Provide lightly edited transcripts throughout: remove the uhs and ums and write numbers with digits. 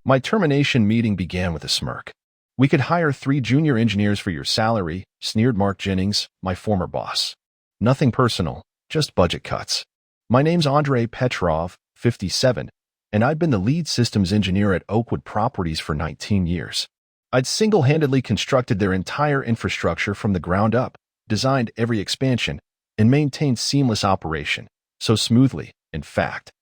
My termination meeting began with a smirk. "We could hire 3 junior engineers for your salary," sneered Mark Jennings, my former boss. "Nothing personal, just budget cuts." My name's Andrei Petrov, 57, and I'd been the lead systems engineer at Oakwood Properties for 19 years. I'd single-handedly constructed their entire infrastructure from the ground up, designed every expansion, and maintained seamless operation, so smoothly, in fact,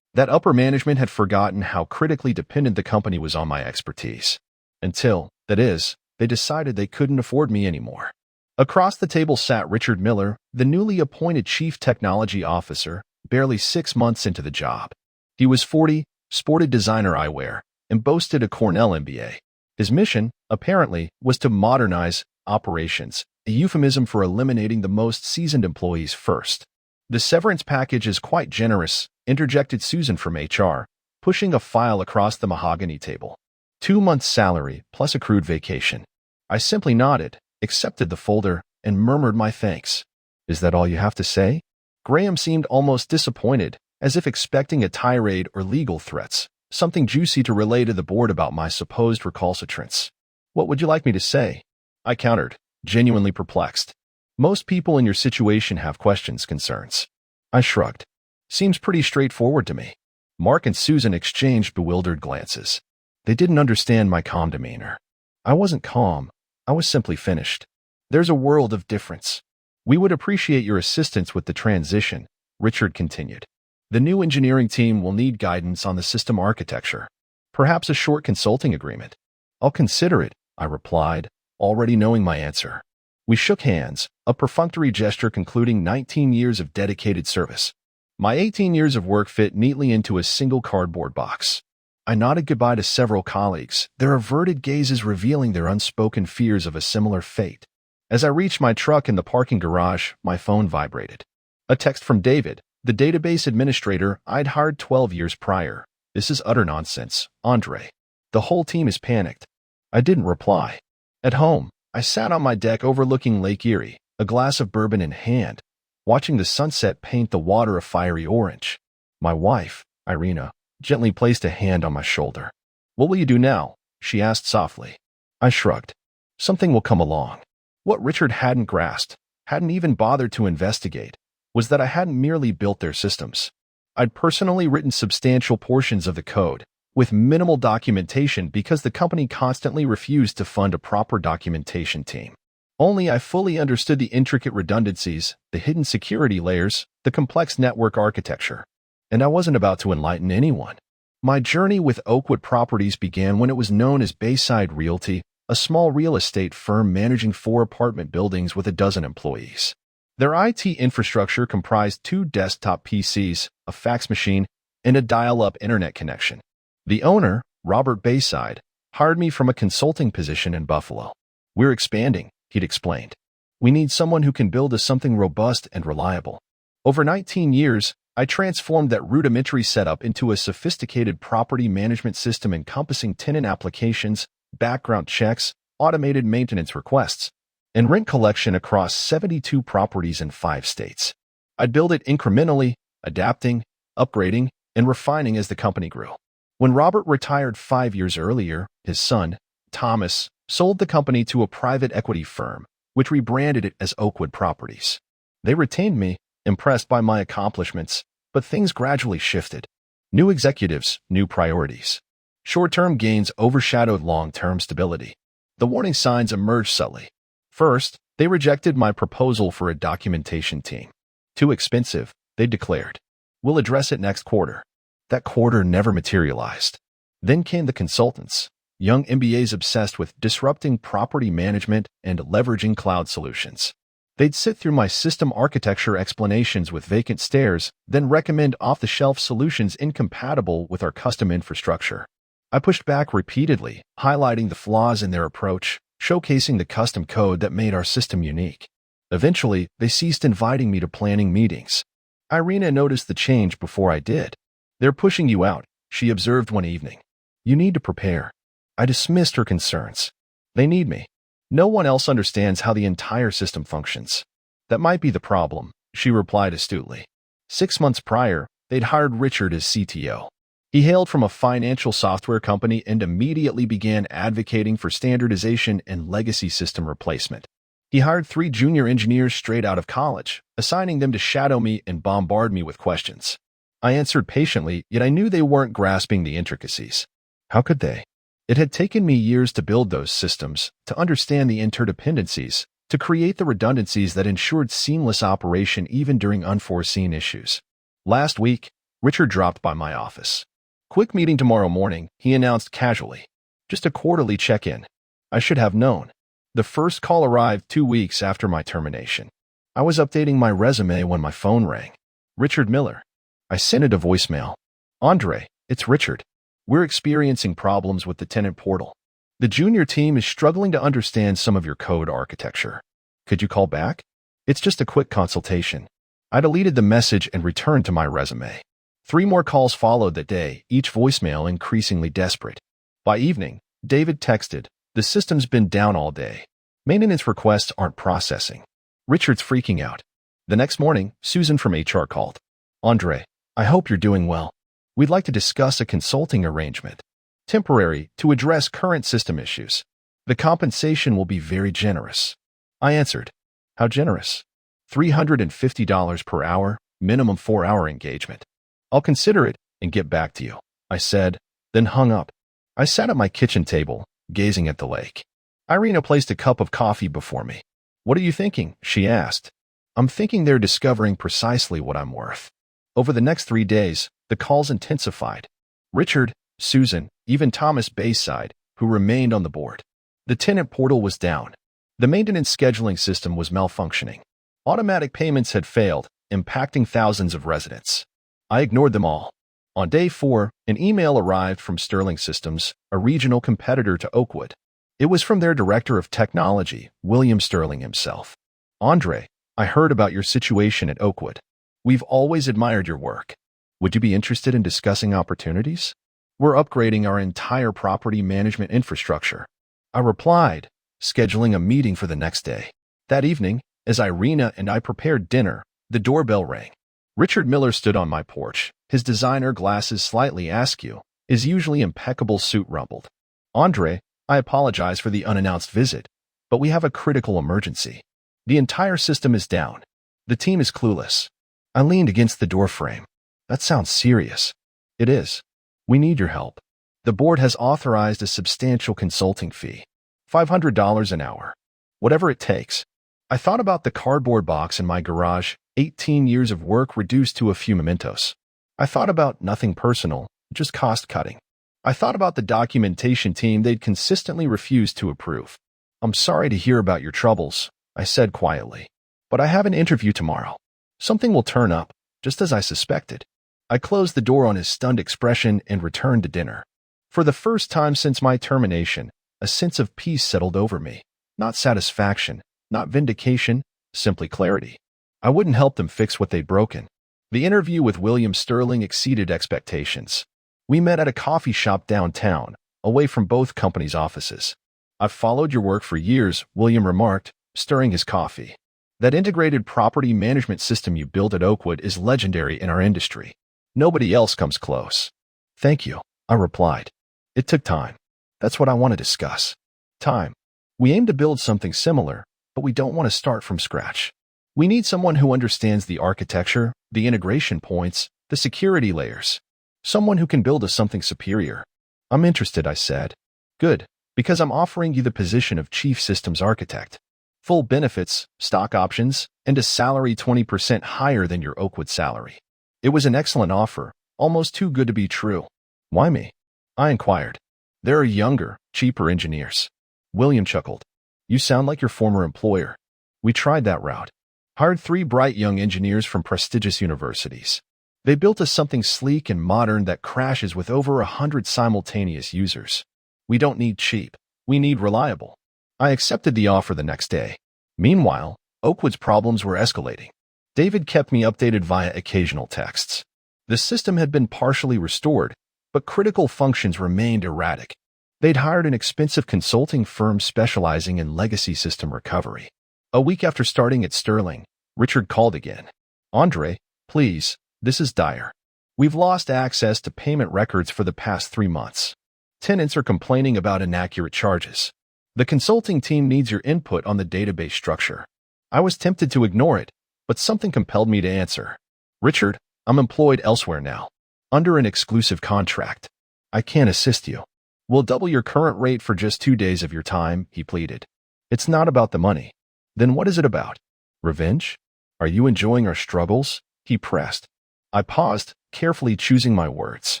that upper management had forgotten how critically dependent the company was on my expertise. Until, that is, they decided they couldn't afford me anymore. Across the table sat Richard Miller, the newly appointed Chief Technology Officer, barely 6 months into the job. He was 40, sported designer eyewear, and boasted a Cornell MBA. His mission, apparently, was to modernize operations, a euphemism for eliminating the most seasoned employees first. "The severance package is quite generous," interjected Susan from HR, pushing a file across the mahogany table. 2 months' salary, plus accrued vacation. I simply nodded, accepted the folder, and murmured my thanks. "Is that all you have to say?" Graham seemed almost disappointed, as if expecting a tirade or legal threats, something juicy to relay to the board about my supposed recalcitrance. "What would you like me to say?" I countered, genuinely perplexed. "Most people in your situation have questions, concerns." I shrugged. "Seems pretty straightforward to me." Mark and Susan exchanged bewildered glances. They didn't understand my calm demeanor. I wasn't calm. I was simply finished. "There's a world of difference. We would appreciate your assistance with the transition," Richard continued. "The new engineering team will need guidance on the system architecture. Perhaps a short consulting agreement." "I'll consider it," I replied, already knowing my answer. We shook hands, a perfunctory gesture concluding 19 years of dedicated service. My 18 years of work fit neatly into a single cardboard box. I nodded goodbye to several colleagues, their averted gazes revealing their unspoken fears of a similar fate. As I reached my truck in the parking garage, my phone vibrated. A text from David, the database administrator I'd hired 12 years prior. "This is utter nonsense, Andre. The whole team is panicked." I didn't reply. At home, I sat on my deck overlooking Lake Erie, a glass of bourbon in hand, watching the sunset paint the water a fiery orange. My wife, Irina, gently placed a hand on my shoulder. "What will you do now?" she asked softly. I shrugged. "Something will come along." What Richard hadn't grasped, hadn't even bothered to investigate, was that I hadn't merely built their systems. I'd personally written substantial portions of the code, with minimal documentation because the company constantly refused to fund a proper documentation team. Only I fully understood the intricate redundancies, the hidden security layers, the complex network architecture. And I wasn't about to enlighten anyone. My journey with Oakwood Properties began when it was known as Bayside Realty, a small real estate firm managing 4 apartment buildings with a dozen employees. Their IT infrastructure comprised 2 desktop PCs, a fax machine, and a dial-up internet connection. The owner, Robert Bayside, hired me from a consulting position in Buffalo. "We're expanding," he'd explained. "We need someone who can build us something robust and reliable." Over 19 years, I transformed that rudimentary setup into a sophisticated property management system encompassing tenant applications, background checks, automated maintenance requests, and rent collection across 72 properties in 5 states. I'd build it incrementally, adapting, upgrading, and refining as the company grew. When Robert retired 5 years earlier, his son, Thomas, sold the company to a private equity firm, which rebranded it as Oakwood Properties. They retained me, impressed by my accomplishments, but things gradually shifted. New executives, new priorities. Short-term gains overshadowed long-term stability. The warning signs emerged subtly. First, they rejected my proposal for a documentation team. "Too expensive," they declared. "We'll address it next quarter." That quarter never materialized. Then came the consultants, young MBAs obsessed with disrupting property management and leveraging cloud solutions. They'd sit through my system architecture explanations with vacant stares, then recommend off-the-shelf solutions incompatible with our custom infrastructure. I pushed back repeatedly, highlighting the flaws in their approach, showcasing the custom code that made our system unique. Eventually, they ceased inviting me to planning meetings. Irina noticed the change before I did. "They're pushing you out," she observed one evening. "You need to prepare." I dismissed her concerns. They need me. No one else understands how the entire system functions. "That might be the problem," she replied astutely. 6 months prior, they'd hired Richard as CTO. He hailed from a financial software company and immediately began advocating for standardization and legacy system replacement. He hired 3 junior engineers straight out of college, assigning them to shadow me and bombard me with questions. I answered patiently, yet I knew they weren't grasping the intricacies. How could they? It had taken me years to build those systems, to understand the interdependencies, to create the redundancies that ensured seamless operation even during unforeseen issues. Last week, Richard dropped by my office. "Quick meeting tomorrow morning," he announced casually. "Just a quarterly check-in." I should have known. The first call arrived 2 weeks after my termination. I was updating my resume when my phone rang. "Richard Miller." I sent it a voicemail. "Andre, it's Richard. We're experiencing problems with the tenant portal. The junior team is struggling to understand some of your code architecture. Could you call back? It's just a quick consultation." I deleted the message and returned to my resume. 3 more calls followed that day, each voicemail increasingly desperate. By evening, David texted, "The system's been down all day. Maintenance requests aren't processing." Richard's freaking out. The next morning, Susan from HR called. "Andre, I hope you're doing well. We'd like to discuss a consulting arrangement. Temporary, to address current system issues. The compensation will be very generous." I answered, "How generous?" $350 per hour, minimum 4-hour engagement. "I'll consider it and get back to you," I said, then hung up. I sat at my kitchen table, gazing at the lake. Irina placed a cup of coffee before me. "What are you thinking?" she asked. "I'm thinking they're discovering precisely what I'm worth." Over the next 3 days, the calls intensified. Richard, Susan, even Thomas Bayside, who remained on the board. The tenant portal was down. The maintenance scheduling system was malfunctioning. Automatic payments had failed, impacting thousands of residents. I ignored them all. On day 4, an email arrived from Sterling Systems, a regional competitor to Oakwood. It was from their director of technology, William Sterling himself. "Andre, I heard about your situation at Oakwood. We've always admired your work. Would you be interested in discussing opportunities? We're upgrading our entire property management infrastructure." I replied, scheduling a meeting for the next day. That evening, as Irina and I prepared dinner, the doorbell rang. Richard Miller stood on my porch, his designer glasses slightly askew, his usually impeccable suit rumpled. "Andre, I apologize for the unannounced visit, but we have a critical emergency. The entire system is down. The team is clueless." I leaned against the doorframe. "That sounds serious." "It is. We need your help. The board has authorized a substantial consulting fee. $500 an hour. Whatever it takes." I thought about the cardboard box in my garage, 18 years of work reduced to a few mementos. I thought about nothing personal, just cost-cutting. I thought about the documentation team they'd consistently refused to approve. "I'm sorry to hear about your troubles," I said quietly. "But I have an interview tomorrow. Something will turn up, just as I suspected." I closed the door on his stunned expression and returned to dinner. For the first time since my termination, a sense of peace settled over me. Not satisfaction, not vindication, simply clarity. I wouldn't help them fix what they'd broken. The interview with William Sterling exceeded expectations. We met at a coffee shop downtown, away from both companies' offices. "I've followed your work for years," William remarked, stirring his coffee. "That integrated property management system you built at Oakwood is legendary in our industry. Nobody else comes close." "Thank you," I replied. "It took time. That's what I want to discuss. Time. We aim to build something similar, but we don't want to start from scratch. We need someone who understands the architecture, the integration points, the security layers. Someone who can build us something superior." "I'm interested," I said. "Good, because I'm offering you the position of Chief Systems Architect. Full benefits, stock options, and a salary 20% higher than your Oakwood salary." It was an excellent offer, almost too good to be true. "Why me?" I inquired. "There are younger, cheaper engineers." William chuckled. "You sound like your former employer. We tried that route. Hired 3 bright young engineers from prestigious universities. They built us something sleek and modern that crashes with over 100 simultaneous users. We don't need cheap. We need reliable." I accepted the offer the next day. Meanwhile, Oakwood's problems were escalating. David kept me updated via occasional texts. The system had been partially restored, but critical functions remained erratic. They'd hired an expensive consulting firm specializing in legacy system recovery. A week after starting at Sterling, Richard called again. "Andre, please, this is dire. We've lost access to payment records for the past 3 months. Tenants are complaining about inaccurate charges. The consulting team needs your input on the database structure. I was tempted to ignore it, but something compelled me to answer. Richard, I'm employed elsewhere now, under an exclusive contract. I can't assist you. We'll double your current rate for just 2 days of your time, he pleaded. It's not about the money. Then what is it about? Revenge? Are you enjoying our struggles? He pressed. I paused, carefully choosing my words.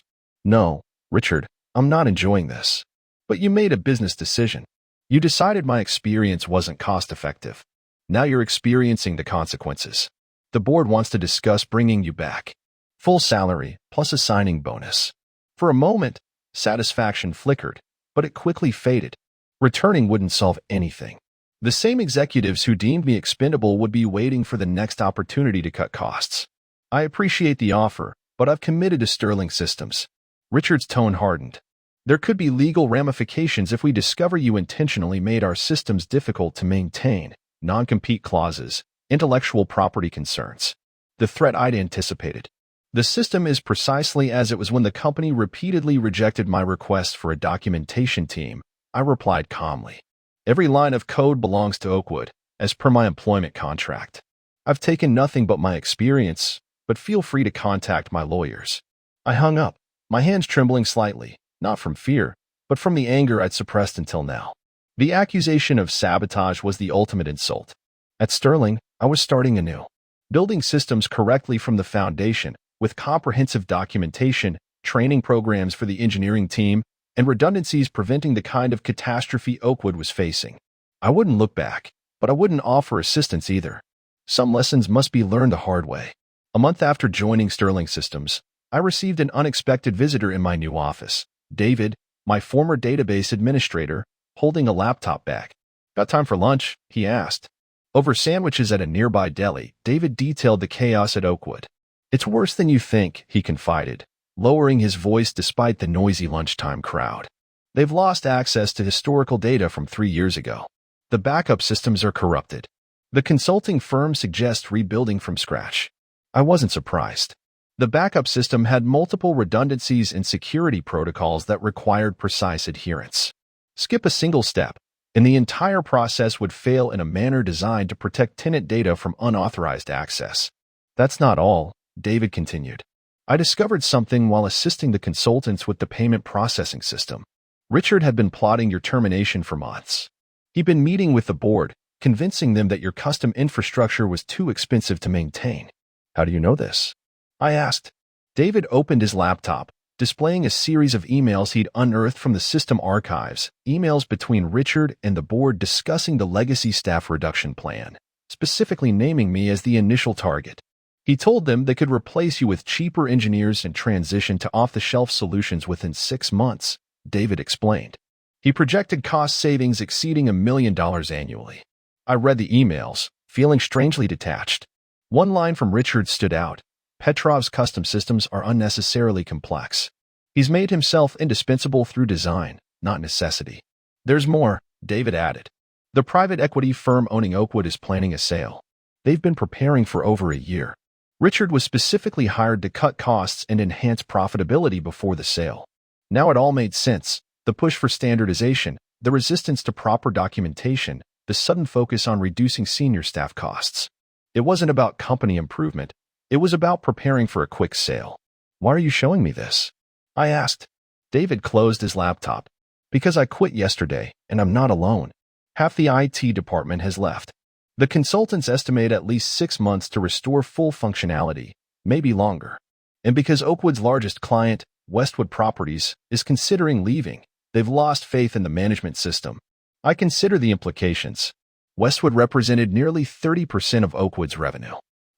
No, Richard, I'm not enjoying this. But you made a business decision. You decided my experience wasn't cost-effective. Now you're experiencing the consequences. The board wants to discuss bringing you back. Full salary, plus a signing bonus. For a moment, satisfaction flickered, but it quickly faded. Returning wouldn't solve anything. The same executives who deemed me expendable would be waiting for the next opportunity to cut costs. I appreciate the offer, but I've committed to Sterling Systems. Richard's tone hardened. There could be legal ramifications if we discover you intentionally made our systems difficult to maintain, non-compete clauses, intellectual property concerns. The threat I'd anticipated. The system is precisely as it was when the company repeatedly rejected my request for a documentation team, I replied calmly. Every line of code belongs to Oakwood, as per my employment contract. I've taken nothing but my experience, but feel free to contact my lawyers. I hung up, my hands trembling slightly, not from fear, but from the anger I'd suppressed until now. The accusation of sabotage was the ultimate insult. At Sterling, I was starting anew, building systems correctly from the foundation, with comprehensive documentation, training programs for the engineering team, and redundancies preventing the kind of catastrophe Oakwood was facing. I wouldn't look back, but I wouldn't offer assistance either. Some lessons must be learned the hard way. A month after joining Sterling Systems, I received an unexpected visitor in my new office. David, my former database administrator, holding a laptop bag. Got time for lunch? He asked. Over sandwiches at a nearby deli, David detailed the chaos at Oakwood. It's worse than you think, he confided, lowering his voice despite the noisy lunchtime crowd. They've lost access to historical data from 3 years ago. The backup systems are corrupted. The consulting firm suggests rebuilding from scratch. I wasn't surprised. The backup system had multiple redundancies and security protocols that required precise adherence. Skip a single step, and the entire process would fail in a manner designed to protect tenant data from unauthorized access. That's not all, David continued. I discovered something while assisting the consultants with the payment processing system. Richard had been plotting your termination for months. He'd been meeting with the board, convincing them that your custom infrastructure was too expensive to maintain. How do you know this? I asked. David opened his laptop, displaying a series of emails he'd unearthed from the system archives, emails between Richard and the board discussing the legacy staff reduction plan, specifically naming me as the initial target. He told them they could replace you with cheaper engineers and transition to off-the-shelf solutions within 6 months, David explained. He projected cost savings exceeding $1 million annually. I read the emails, feeling strangely detached. One line from Richard stood out. Petrov's custom systems are unnecessarily complex. He's made himself indispensable through design, not necessity. There's more, David added. The private equity firm owning Oakwood is planning a sale. They've been preparing for over a year. Richard was specifically hired to cut costs and enhance profitability before the sale. Now it all made sense. The push for standardization, the resistance to proper documentation, the sudden focus on reducing senior staff costs. It wasn't about company improvement. It was about preparing for a quick sale. Why are you showing me this? I asked. David closed his laptop. Because I quit yesterday, and I'm not alone. Half the IT department has left. The consultants estimate at least 6 months to restore full functionality, maybe longer. And because Oakwood's largest client, Westwood Properties, is considering leaving, they've lost faith in the management system. I consider the implications. Westwood represented nearly 30% of Oakwood's revenue.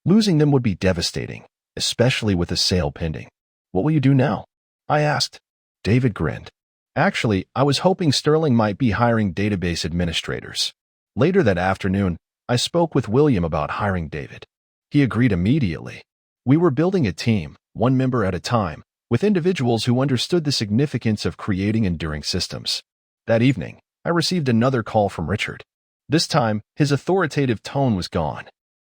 Losing them would be devastating, especially with a sale pending. What will you do now? I asked. David grinned. Actually, I was hoping Sterling might be hiring database administrators. Later that afternoon, I spoke with William about hiring David. He agreed immediately. We were building a team, one member at a time, with individuals who understood the significance of creating enduring systems. That evening, I received another call from Richard. This time, his authoritative tone was gone.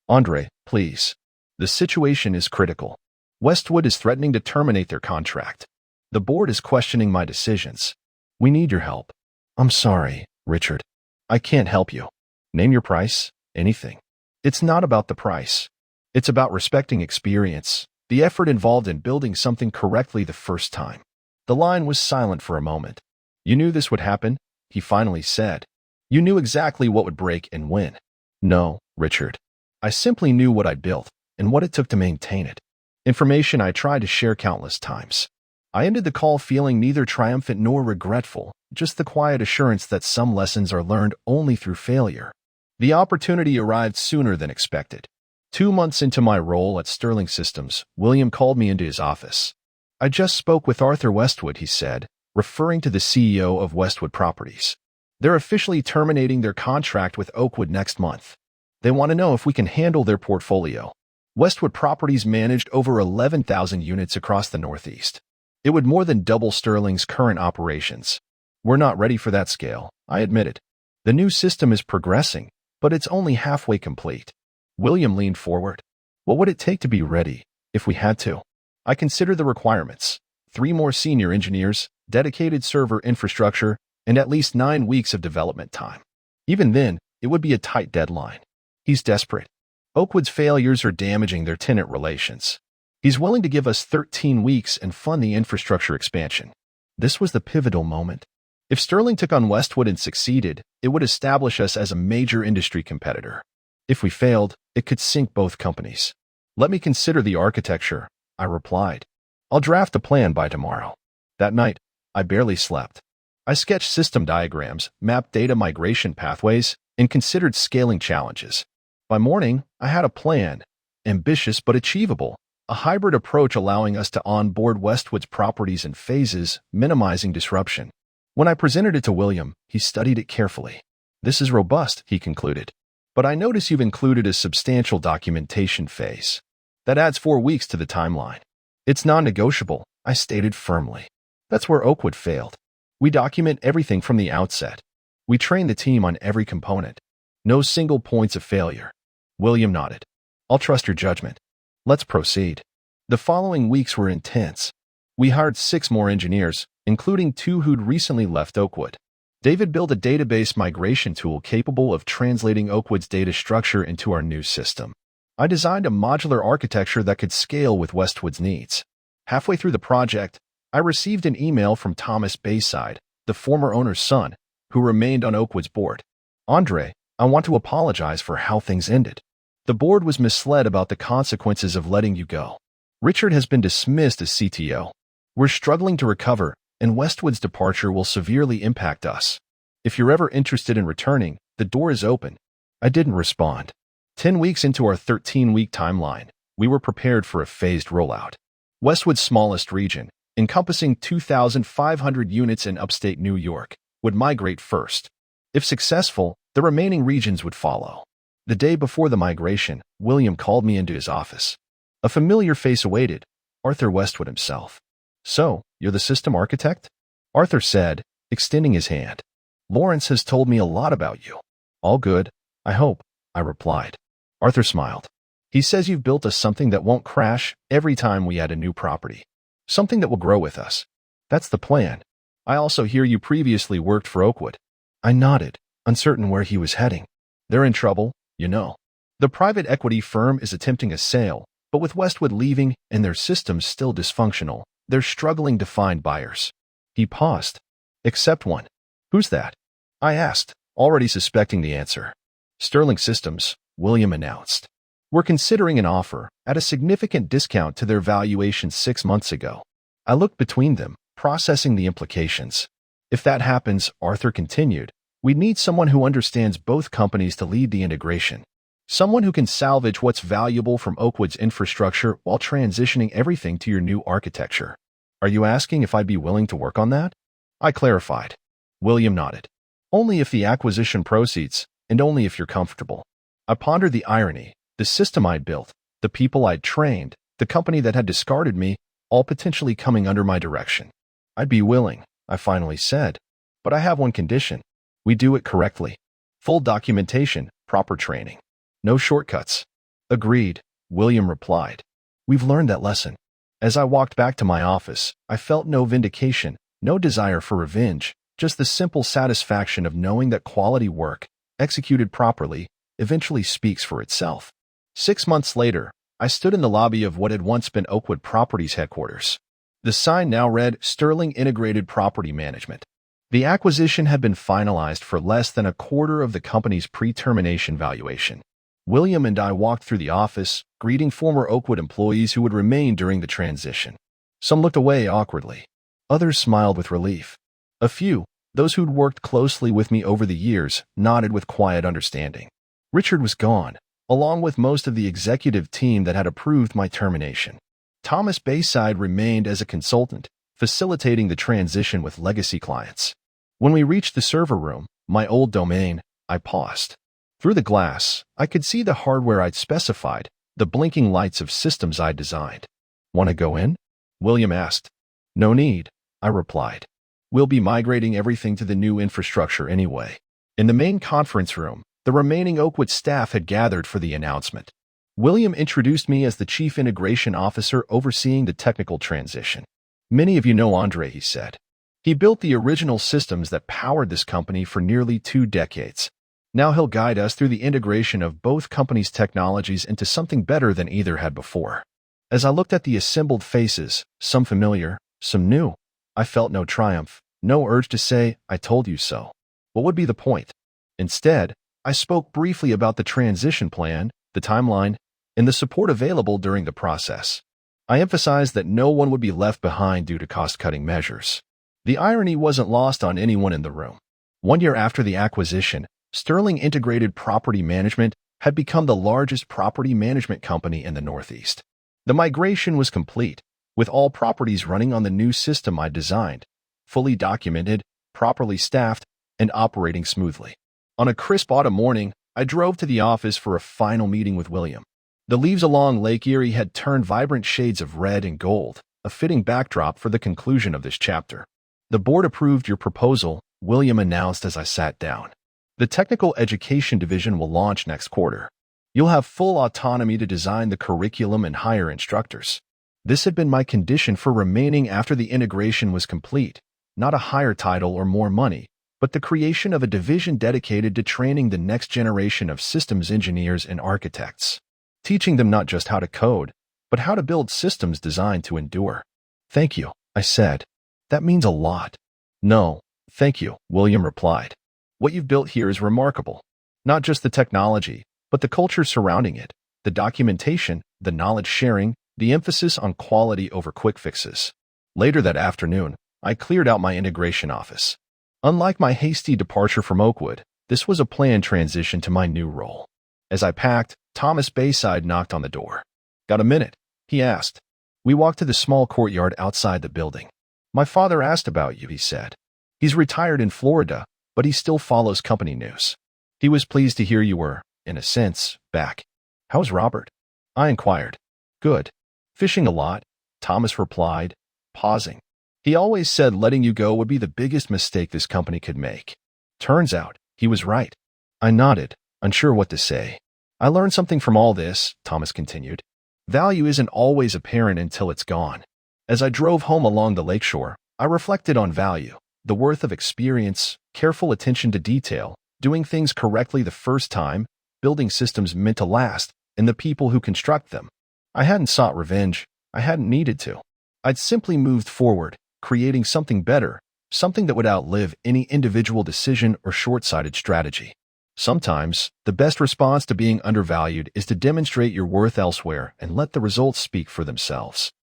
Andre, please. The situation is critical. Westwood is threatening to terminate their contract. The board is questioning my decisions. We need your help. I'm sorry, Richard. I can't help you. Name your price, anything. It's not about the price. It's about respecting experience, the effort involved in building something correctly the first time. The line was silent for a moment. You knew this would happen, he finally said. You knew exactly what would break and when. No, Richard. I simply knew what I'd built and what it took to maintain it. Information I tried to share countless times. I ended the call feeling neither triumphant nor regretful, just the quiet assurance that some lessons are learned only through failure. The opportunity arrived sooner than expected. 2 months into my role at Sterling Systems, William called me into his office. I just spoke with Arthur Westwood, he said, referring to the CEO of Westwood Properties. They're officially terminating their contract with Oakwood next month. They want to know if we can handle their portfolio. Westwood Properties managed over 11,000 units across the Northeast. It would more than double Sterling's current operations. We're not ready for that scale, I admitted. The new system is progressing, but it's only halfway complete. William leaned forward. What would it take to be ready, if we had to? I considered the requirements. 3 more senior engineers, dedicated server infrastructure, and at least 9 weeks of development time. Even then, it would be a tight deadline. He's desperate. Oakwood's failures are damaging their tenant relations. He's willing to give us 13 weeks and fund the infrastructure expansion. This was the pivotal moment. If Sterling took on Westwood and succeeded, it would establish us as a major industry competitor. If we failed, it could sink both companies. Let me consider the architecture, I replied. I'll draft a plan by tomorrow. That night, I barely slept. I sketched system diagrams, mapped data migration pathways, and considered scaling challenges. By morning, I had a plan, ambitious but achievable, a hybrid approach allowing us to onboard Westwood's properties in phases, minimizing disruption. When I presented it to William, he studied it carefully. This is robust, he concluded. But I notice you've included a substantial documentation phase. That adds 4 weeks to the timeline. It's non-negotiable, I stated firmly. That's where Oakwood failed. We document everything from the outset. We train the team on every component. No single points of failure. William nodded. I'll trust your judgment. Let's proceed. The following weeks were intense. We hired 6 more engineers, including 2 who'd recently left Oakwood. David built a database migration tool capable of translating Oakwood's data structure into our new system. I designed a modular architecture that could scale with Westwood's needs. Halfway through the project, I received an email from Thomas Bayside, the former owner's son, who remained on Oakwood's board. Andre, I want to apologize for how things ended. The board was misled about the consequences of letting you go. Richard has been dismissed as CTO. We're struggling to recover, and Westwood's departure will severely impact us. If you're ever interested in returning, the door is open. I didn't respond. 10 weeks into our 13-week timeline, we were prepared for a phased rollout. Westwood's smallest region, encompassing 2,500 units in upstate New York, would migrate first. If successful, the remaining regions would follow. The day before the migration, William called me into his office. A familiar face awaited, Arthur Westwood himself. So, you're the system architect? Arthur said, extending his hand. Lawrence has told me a lot about you. All good, I hope, I replied. Arthur smiled. He says you've built us something that won't crash every time we add a new property. Something that will grow with us. That's the plan. I also hear you previously worked for Oakwood. I nodded, uncertain where he was heading. They're in trouble, you know. The private equity firm is attempting a sale, but with Westwood leaving and their systems still dysfunctional, they're struggling to find buyers. He paused. Except one. Who's that? I asked, already suspecting the answer. Sterling Systems, William announced. We're considering an offer at a significant discount to their valuation 6 months ago. I looked between them, processing the implications. If that happens, Arthur continued, we'd need someone who understands both companies to lead the integration. Someone who can salvage what's valuable from Oakwood's infrastructure while transitioning everything to your new architecture. Are you asking if I'd be willing to work on that? I clarified. William nodded. Only if the acquisition proceeds, and only if you're comfortable. I pondered the irony, the system I'd built, the people I'd trained, the company that had discarded me, all potentially coming under my direction. I'd be willing, I finally said. But I have one condition. We do it correctly. Full documentation, proper training. No shortcuts. Agreed, William replied. We've learned that lesson. As I walked back to my office, I felt no vindication, no desire for revenge, just the simple satisfaction of knowing that quality work, executed properly, eventually speaks for itself. 6 months later, I stood in the lobby of what had once been Oakwood Properties headquarters. The sign now read Sterling Integrated Property Management. The acquisition had been finalized for less than a quarter of the company's pre-termination valuation. William and I walked through the office, greeting former Oakwood employees who would remain during the transition. Some looked away awkwardly. Others smiled with relief. A few, those who'd worked closely with me over the years, nodded with quiet understanding. Richard was gone, along with most of the executive team that had approved my termination. Thomas Bayside remained as a consultant, facilitating the transition with legacy clients. When we reached the server room, my old domain, I paused. Through the glass, I could see the hardware I'd specified, the blinking lights of systems I'd designed. "Want to go in?" William asked. "No need," I replied. "We'll be migrating everything to the new infrastructure anyway." In the main conference room, the remaining Oakwood staff had gathered for the announcement. William introduced me as the Chief Integration Officer overseeing the technical transition. "Many of you know Andre," he said. "He built the original systems that powered this company for nearly 2 decades. Now he'll guide us through the integration of both companies' technologies into something better than either had before." As I looked at the assembled faces, some familiar, some new, I felt no triumph, no urge to say, "I told you so." What would be the point? Instead, I spoke briefly about the transition plan, the timeline, and the support available during the process. I emphasized that no one would be left behind due to cost-cutting measures. The irony wasn't lost on anyone in the room. 1 year after the acquisition, Sterling Integrated Property Management had become the largest property management company in the Northeast. The migration was complete, with all properties running on the new system I designed, fully documented, properly staffed, and operating smoothly. On a crisp autumn morning, I drove to the office for a final meeting with William. The leaves along Lake Erie had turned vibrant shades of red and gold, a fitting backdrop for the conclusion of this chapter. "The board approved your proposal," William announced as I sat down. "The Technical Education Division will launch next quarter. You'll have full autonomy to design the curriculum and hire instructors." This had been my condition for remaining after the integration was complete, not a higher title or more money, but the creation of a division dedicated to training the next generation of systems engineers and architects, teaching them not just how to code, but how to build systems designed to endure. "Thank you," I said. "That means a lot." "No, thank you," William replied. "What you've built here is remarkable. Not just the technology, but the culture surrounding it, the documentation, the knowledge sharing, the emphasis on quality over quick fixes." Later that afternoon, I cleared out my integration office. Unlike my hasty departure from Oakwood, this was a planned transition to my new role. As I packed, Thomas Bayside knocked on the door. "Got a minute?" he asked. We walked to the small courtyard outside the building. "My father asked about you," he said. "He's retired in Florida, but he still follows company news. He was pleased to hear you were, in a sense, back." "How's Robert?" I inquired. "Good. Fishing a lot," Thomas replied, pausing. "He always said letting you go would be the biggest mistake this company could make. Turns out, he was right." I nodded, unsure what to say. "I learned something from all this," Thomas continued. "Value isn't always apparent until it's gone." As I drove home along the lakeshore, I reflected on value, the worth of experience, careful attention to detail, doing things correctly the first time, building systems meant to last, and the people who construct them. I hadn't sought revenge. I hadn't needed to. I'd simply moved forward, creating something better, something that would outlive any individual decision or short-sighted strategy. Sometimes, the best response to being undervalued is to demonstrate your worth elsewhere and let the results speak for themselves.